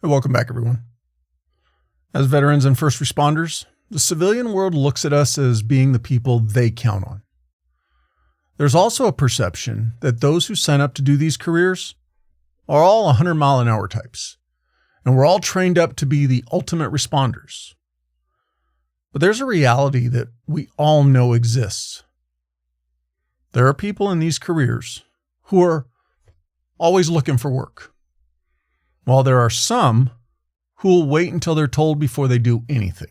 Welcome back, everyone. As veterans and first responders, the civilian world looks at us as being the people they count on. There's also a perception that those who sign up to do these careers are all 100-mile-an-hour types, and we're all trained up to be the ultimate responders. But there's a reality that we all know exists. There are people in these careers who are always looking for work, while there are some who will wait until they're told before they do anything.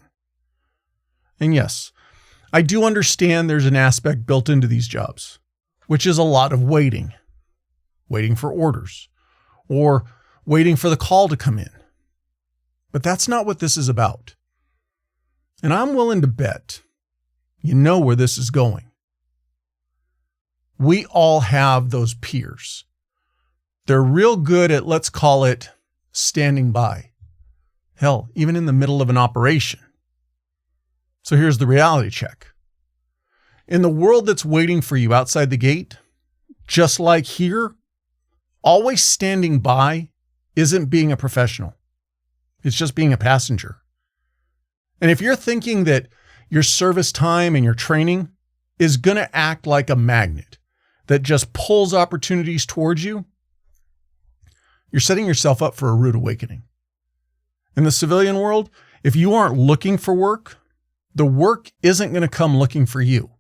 And yes, I do understand there's an aspect built into these jobs, which is a lot of waiting for orders, or waiting for the call to come in. But that's not what this is about. And I'm willing to bet you know where this is going. We all have those peers. They're real good at, let's call it, standing by. Hell, even in the middle of an operation. So here's the reality check. In the world that's waiting for you outside the gate, just like here, always standing by isn't being a professional. It's just being a passenger. And if you're thinking that your service time and your training is going to act like a magnet that just pulls opportunities towards you, you're setting yourself up for a rude awakening. In the civilian world, if you aren't looking for work, the work isn't going to come looking for you.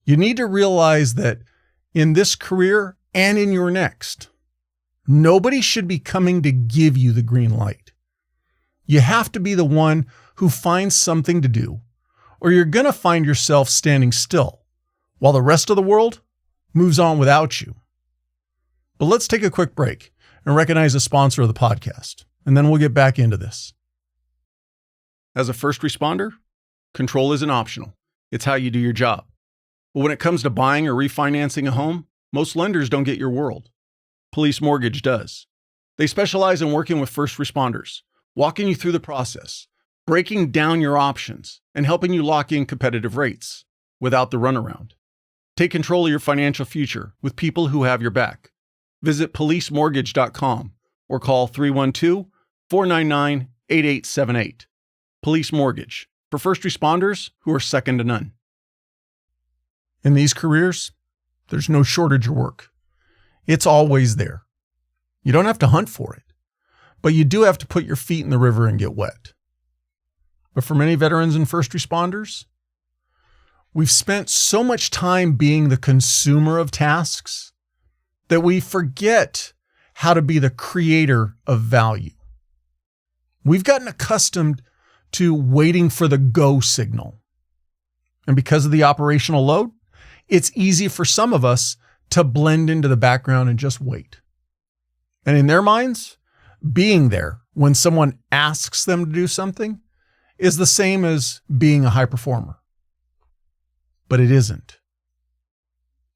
You need to realize that in this career and in your next, nobody should be coming to give you the green light. You have to be the one who finds something to do, or you're going to find yourself standing still while the rest of the world moves on without you. But let's take a quick break and recognize the sponsor of the podcast, and then we'll get back into this. As a first responder, control isn't optional. It's how you do your job. But when it comes to buying or refinancing a home, most lenders don't get your world. Police Mortgage does. They specialize in working with first responders, walking you through the process, breaking down your options, and helping you lock in competitive rates without the runaround. Take control of your financial future with people who have your back. Visit policemortgage.com or call 312-499-8878. Police Mortgage, for first responders who are second to none. In these careers, there's no shortage of work. It's always there. You don't have to hunt for it, but you do have to put your feet in the river and get wet. But for many veterans and first responders, we've spent so much time being the consumer of tasks that we forget how to be the creator of value. We've gotten accustomed to waiting for the go signal. And because of the operational load, it's easy for some of us to blend into the background and just wait. And in their minds, being there when someone asks them to do something is the same as being a high performer. But it isn't.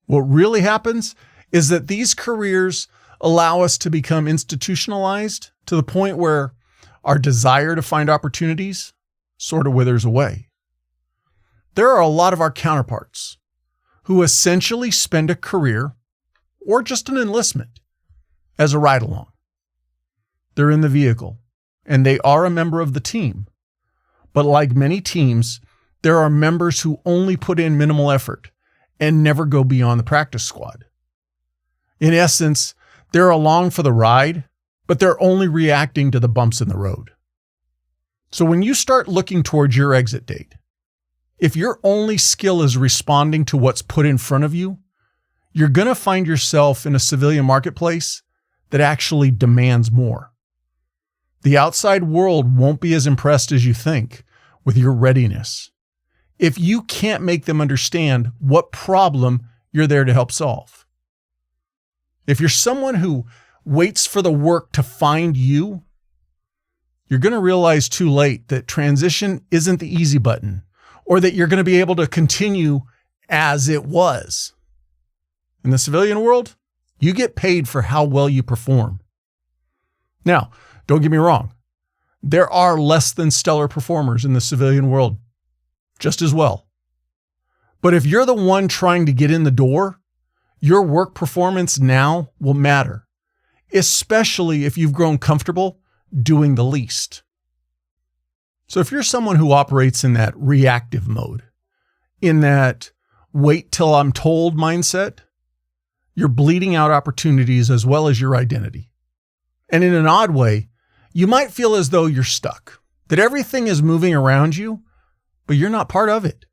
What really happens is that these careers allow us to become institutionalized to the point where our desire to find opportunities sort of withers away. There are a lot of our counterparts who essentially spend a career or just an enlistment as a ride-along. They're in the vehicle and they are a member of the team. But like many teams, there are members who only put in minimal effort and never go beyond the practice squad. In essence, they're along for the ride, but they're only reacting to the bumps in the road. So when you start looking towards your exit date, if your only skill is responding to what's put in front of you, you're going to find yourself in a civilian marketplace that actually demands more. The outside world won't be as impressed as you think with your readiness if you can't make them understand what problem you're there to help solve. If you're someone who waits for the work to find you, you're going to realize too late that transition isn't the easy button, or that you're going to be able to continue as it was. In the civilian world, you get paid for how well you perform. Now, don't get me wrong. There are less than stellar performers in the civilian world, just as well. But if you're the one trying to get in the door, your work performance now will matter, especially if you've grown comfortable doing the least. So if you're someone who operates in that reactive mode, in that wait till I'm told mindset, you're bleeding out opportunities as well as your identity. And in an odd way, you might feel as though you're stuck, that everything is moving around you, but you're not part of it.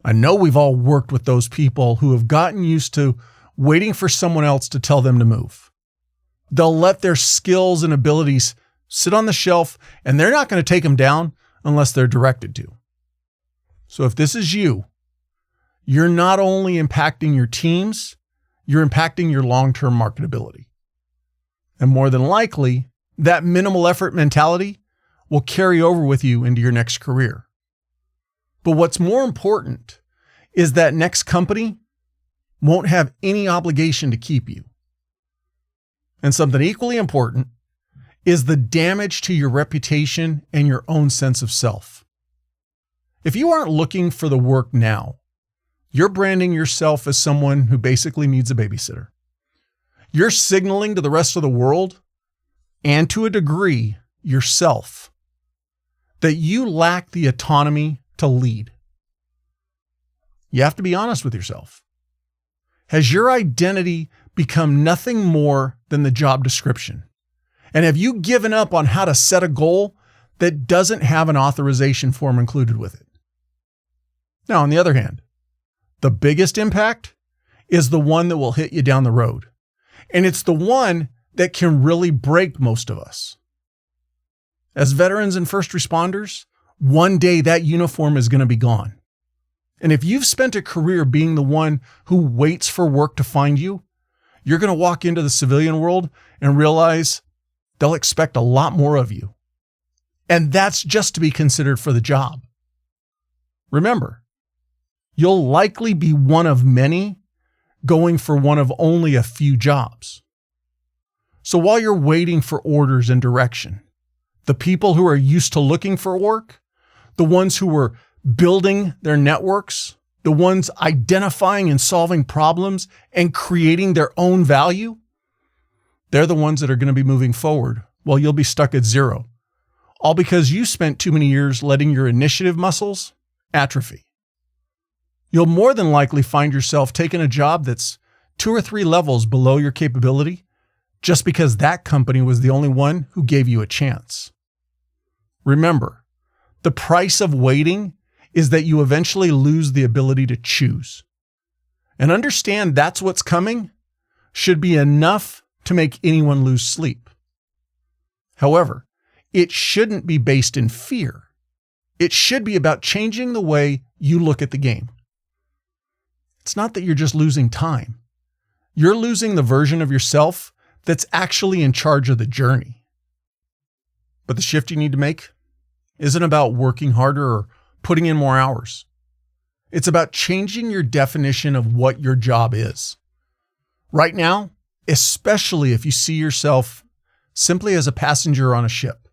I know we've all worked with those people who have gotten used to waiting for someone else to tell them to move. They'll let their skills and abilities sit on the shelf, and they're not going to take them down unless they're directed to. So if this is you, you're not only impacting your teams, you're impacting your long-term marketability. And more than likely, that minimal effort mentality will carry over with you into your next career. But what's more important is that next company won't have any obligation to keep you. And something equally important is the damage to your reputation and your own sense of self. If you aren't looking for the work now, you're branding yourself as someone who basically needs a babysitter. You're signaling to the rest of the world, and to a degree, yourself, that you lack the autonomy to lead. You have to be honest with yourself. Has your identity become nothing more than the job description? And have you given up on how to set a goal that doesn't have an authorization form included with it? Now, on the other hand, the biggest impact is the one that will hit you down the road. And it's the one that can really break most of us. As veterans and first responders, one day that uniform is going to be gone. And if you've spent a career being the one who waits for work to find you, you're going to walk into the civilian world and realize they'll expect a lot more of you. And that's just to be considered for the job. Remember, you'll likely be one of many going for one of only a few jobs. So while you're waiting for orders and direction, the people who are used to looking for work, the ones who were building their networks, the ones identifying and solving problems and creating their own value, they're the ones that are going to be moving forward while you'll be stuck at zero, all because you spent too many years letting your initiative muscles atrophy. You'll more than likely find yourself taking a job that's 2 or 3 levels below your capability just because that company was the only one who gave you a chance. Remember, the price of waiting is that you eventually lose the ability to choose. And understand that's what's coming should be enough to make anyone lose sleep. However, it shouldn't be based in fear. It should be about changing the way you look at the game. It's not that you're just losing time. You're losing the version of yourself that's actually in charge of the journey. But the shift you need to make isn't about working harder or putting in more hours. It's about changing your definition of what your job is. Right now, especially if you see yourself simply as a passenger on a ship.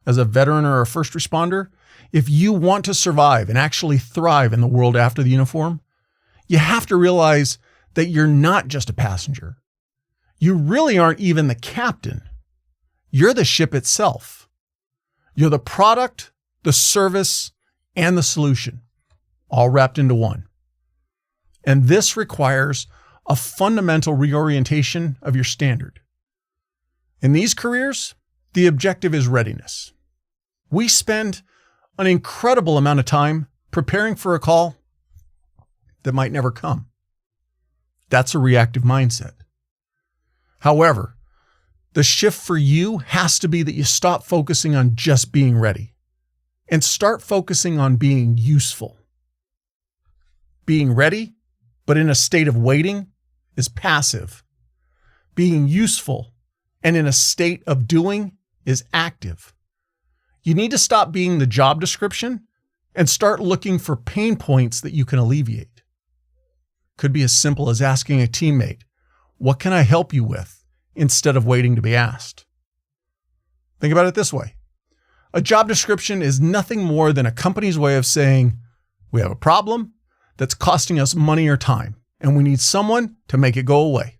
As a veteran or a first responder, if you want to survive and actually thrive in the world after the uniform, you have to realize that you're not just a passenger. You really aren't even the captain. You're the ship itself. You're the product, the service, and the solution, all wrapped into one. And this requires a fundamental reorientation of your standard. In these careers, the objective is readiness. We spend an incredible amount of time preparing for a call that might never come. That's a reactive mindset. However, the shift for you has to be that you stop focusing on just being ready and start focusing on being useful. Being ready, but in a state of waiting, is passive. Being useful and in a state of doing is active. You need to stop being the job description and start looking for pain points that you can alleviate. Could be as simple as asking a teammate, "What can I help you with?" instead of waiting to be asked. Think about it this way. A job description is nothing more than a company's way of saying, "We have a problem that's costing us money or time, and we need someone to make it go away."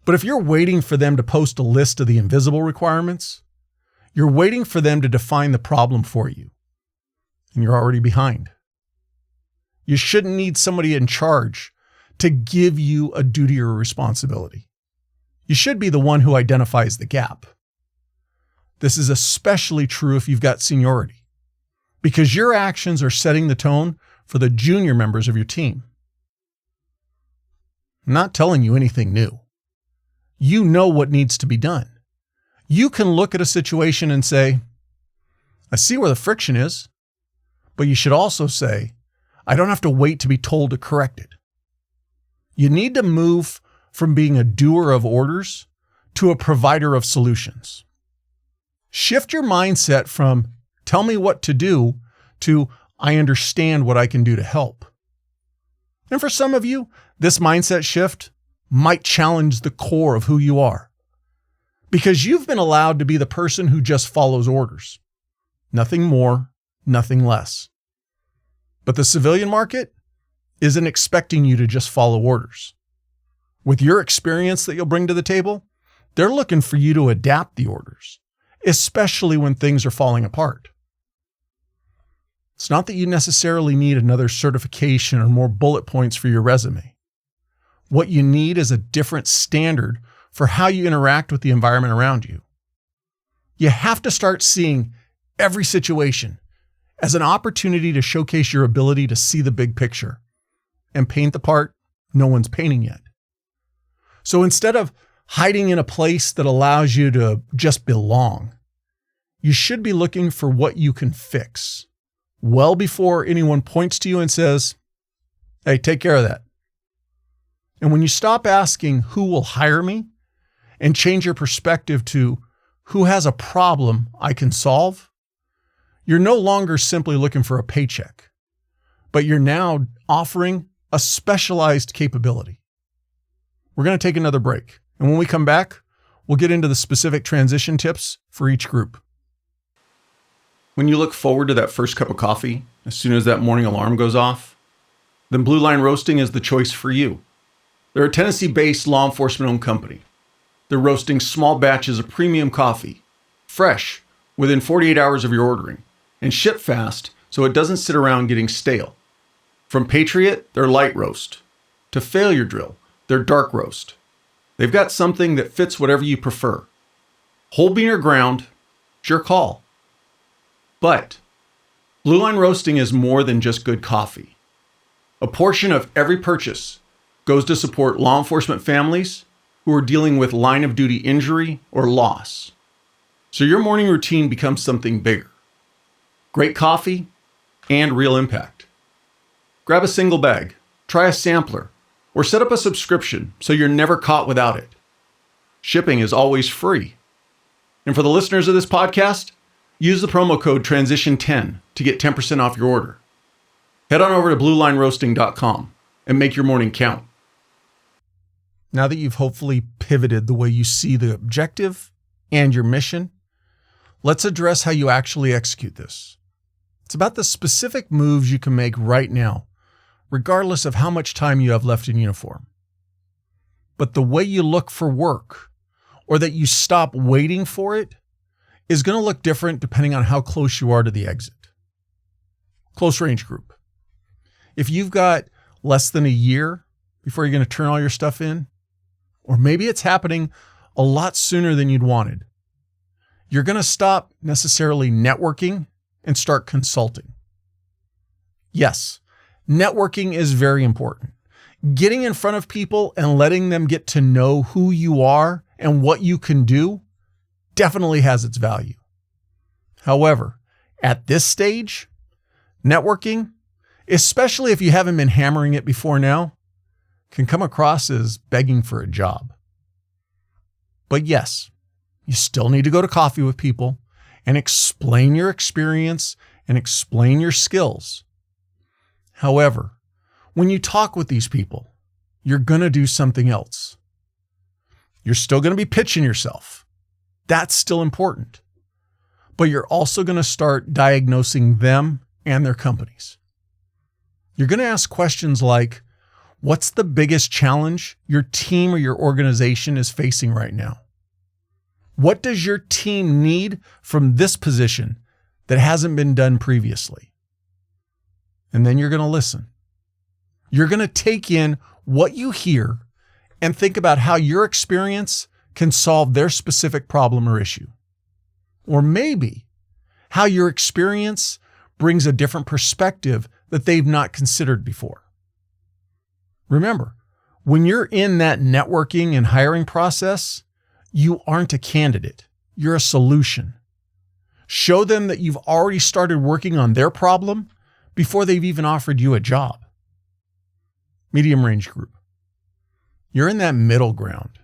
But if you're waiting for them to post a list of the invisible requirements, you're waiting for them to define the problem for you, and you're already behind. You shouldn't need somebody in charge to give you a duty or a responsibility. You should be the one who identifies the gap. This is especially true if you've got seniority, because your actions are setting the tone for the junior members of your team. I'm not telling you anything new. You know what needs to be done. You can look at a situation and say, I see where the friction is, but you should also say, I don't have to wait to be told to correct it. You need to move from being a doer of orders to a provider of solutions. Shift your mindset from tell me what to do to I understand what I can do to help. And for some of you, this mindset shift might challenge the core of who you are, because you've been allowed to be the person who just follows orders. Nothing more, nothing less. But the civilian market isn't expecting you to just follow orders. With your experience that you'll bring to the table, they're looking for you to adapt the orders, especially when things are falling apart. It's not that you necessarily need another certification or more bullet points for your resume. What you need is a different standard for how you interact with the environment around you. You have to start seeing every situation as an opportunity to showcase your ability to see the big picture and paint the part no one's painting yet. So instead of hiding in a place that allows you to just belong, you should be looking for what you can fix well before anyone points to you and says, hey, take care of that. And when you stop asking who will hire me and change your perspective to who has a problem I can solve, you're no longer simply looking for a paycheck, but you're now offering a specialized capability. We're going to take another break. And when we come back, we'll get into the specific transition tips for each group. When you look forward to that first cup of coffee, as soon as that morning alarm goes off, then Blue Line Roasting is the choice for you. They're a Tennessee-based law enforcement-owned company. They're roasting small batches of premium coffee, fresh, within 48 hours of your ordering, and shipped fast so it doesn't sit around getting stale. From Patriot, their light roast, to Failure Drill, their dark roast. They've got something that fits whatever you prefer. Whole bean or ground, it's your call. But Blue Line Roasting is more than just good coffee. A portion of every purchase goes to support law enforcement families who are dealing with line of duty injury or loss. So your morning routine becomes something bigger. Great coffee and real impact. Grab a single bag, try a sampler, or set up a subscription so you're never caught without it. Shipping is always free. And for the listeners of this podcast, use the promo code TRANSITION10 to get 10% off your order. Head on over to bluelineroasting.com and make your morning count. Now that you've hopefully pivoted the way you see the objective and your mission, let's address how you actually execute this. It's about the specific moves you can make right now, regardless of how much time you have left in uniform. But the way you look for work, or that you stop waiting for it, is going to look different depending on how close you are to the exit. Close range group. If you've got less than a year before you're going to turn all your stuff in, or maybe it's happening a lot sooner than you'd wanted, you're going to stop necessarily networking and start consulting. Yes, networking is very important. Getting in front of people and letting them get to know who you are and what you can do definitely has its value. However, at this stage, networking, especially if you haven't been hammering it before now, can come across as begging for a job. But yes, you still need to go to coffee with people and explain your experience and explain your skills. However, when you talk with these people, you're going to do something else. You're still going to be pitching yourself. That's still important. But you're also going to start diagnosing them and their companies. You're going to ask questions like, What's the biggest challenge your team or your organization is facing right now? What does your team need from this position that hasn't been done previously? And then you're going to listen. You're going to take in what you hear and think about how your experience can solve their specific problem or issue. Or maybe how your experience brings a different perspective that they've not considered before. Remember, when you're in that networking and hiring process, you aren't a candidate. You're a solution. Show them that you've already started working on their problem before they've even offered you a job. Medium range group. You're in that middle ground.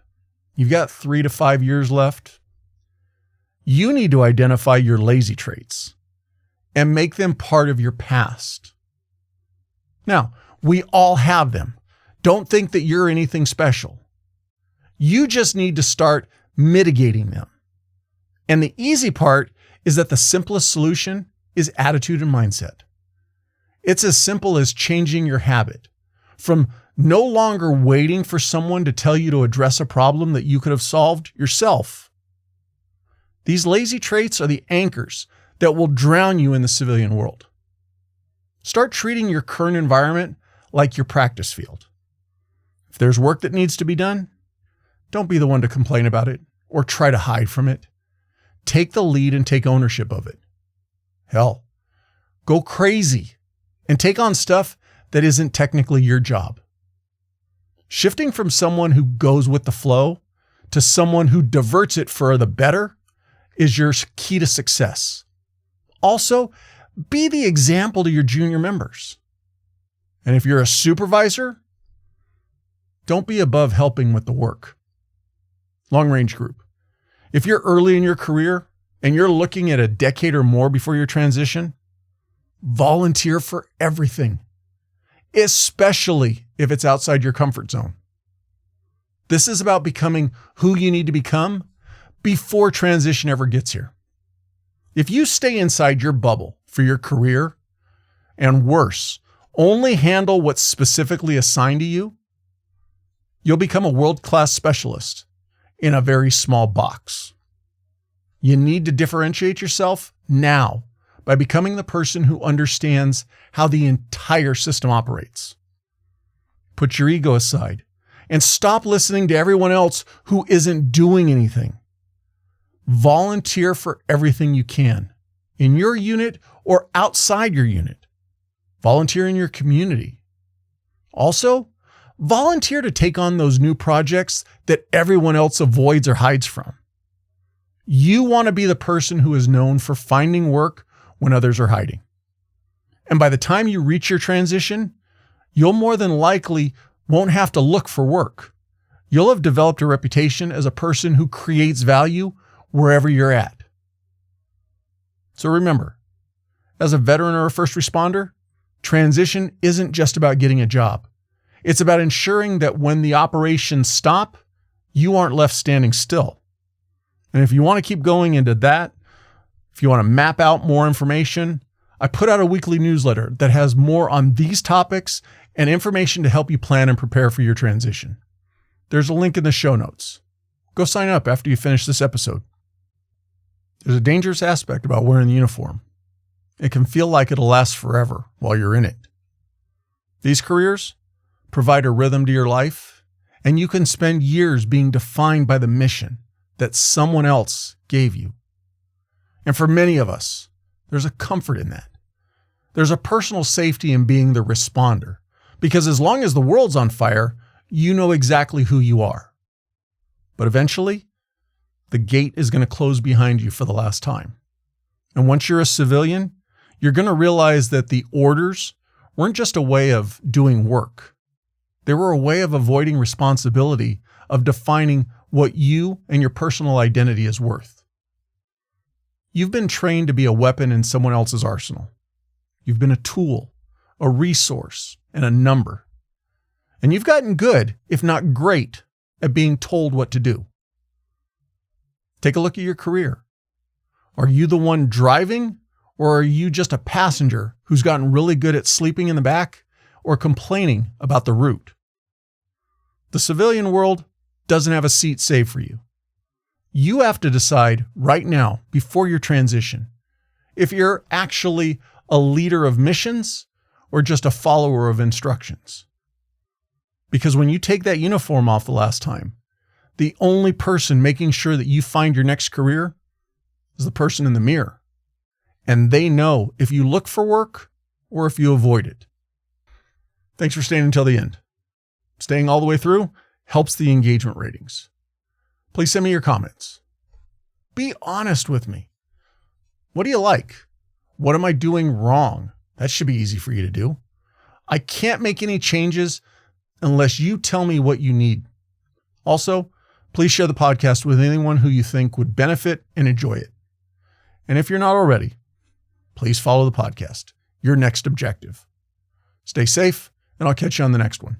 You've got 3 to 5 years left. You need to identify your lazy traits and make them part of your past. Now, we all have them. Don't think that you're anything special. You just need to start mitigating them. And the easy part is that the simplest solution is attitude and mindset. It's as simple as changing your habit from no longer waiting for someone to tell you to address a problem that you could have solved yourself. These lazy traits are the anchors that will drown you in the civilian world. Start treating your current environment like your practice field. If there's work that needs to be done, don't be the one to complain about it or try to hide from it. Take the lead and take ownership of it. Hell, go crazy and take on stuff that isn't technically your job. Shifting from someone who goes with the flow to someone who diverts it for the better is your key to success. Also, be the example to your junior members. And if you're a supervisor, don't be above helping with the work. Long range group. If you're early in your career and you're looking at a decade or more before your transition, volunteer for everything, especially if it's outside your comfort zone. This is about becoming who you need to become before transition ever gets here. If you stay inside your bubble for your career, and worse, only handle what's specifically assigned to you, you'll become a world-class specialist in a very small box. You need to differentiate yourself now by becoming the person who understands how the entire system operates. Put your ego aside and stop listening to everyone else who isn't doing anything. Volunteer for everything you can, in your unit or outside your unit. Volunteer in your community. Also, volunteer to take on those new projects that everyone else avoids or hides from. You want to be the person who is known for finding work when others are hiding. And by the time you reach your transition, you'll more than likely won't have to look for work. You'll have developed a reputation as a person who creates value wherever you're at. So remember, as a veteran or a first responder, transition isn't just about getting a job. It's about ensuring that when the operations stop, you aren't left standing still. And if you want to keep going into that, if you want to map out more information, I put out a weekly newsletter that has more on these topics and information to help you plan and prepare for your transition. There's a link in the show notes. Go sign up after you finish this episode. There's a dangerous aspect about wearing the uniform. It can feel like it'll last forever while you're in it. These careers provide a rhythm to your life, and you can spend years being defined by the mission that someone else gave you. And for many of us, there's a comfort in that. There's a personal safety in being the responder, because as long as the world's on fire, you know exactly who you are. But eventually, the gate is going to close behind you for the last time. And once you're a civilian, you're going to realize that the orders weren't just a way of doing work. They were a way of avoiding responsibility, of defining what you and your personal identity is worth. You've been trained to be a weapon in someone else's arsenal. You've been a tool, a resource, and a number. And you've gotten good, if not great, at being told what to do. Take a look at your career. Are you the one driving, or are you just a passenger who's gotten really good at sleeping in the back or complaining about the route? The civilian world doesn't have a seat saved for you. You have to decide right now, before your transition, if you're actually a leader of missions or just a follower of instructions. Because when you take that uniform off the last time, the only person making sure that you find your next career is the person in the mirror. And they know if you look for work or if you avoid it. Thanks for staying until the end. Staying all the way through helps the engagement ratings. Please send me your comments. Be honest with me. What do you like? What am I doing wrong? That should be easy for you to do. I can't make any changes unless you tell me what you need. Also, please share the podcast with anyone who you think would benefit and enjoy it. And if you're not already, please follow the podcast, your next objective. Stay safe, and I'll catch you on the next one.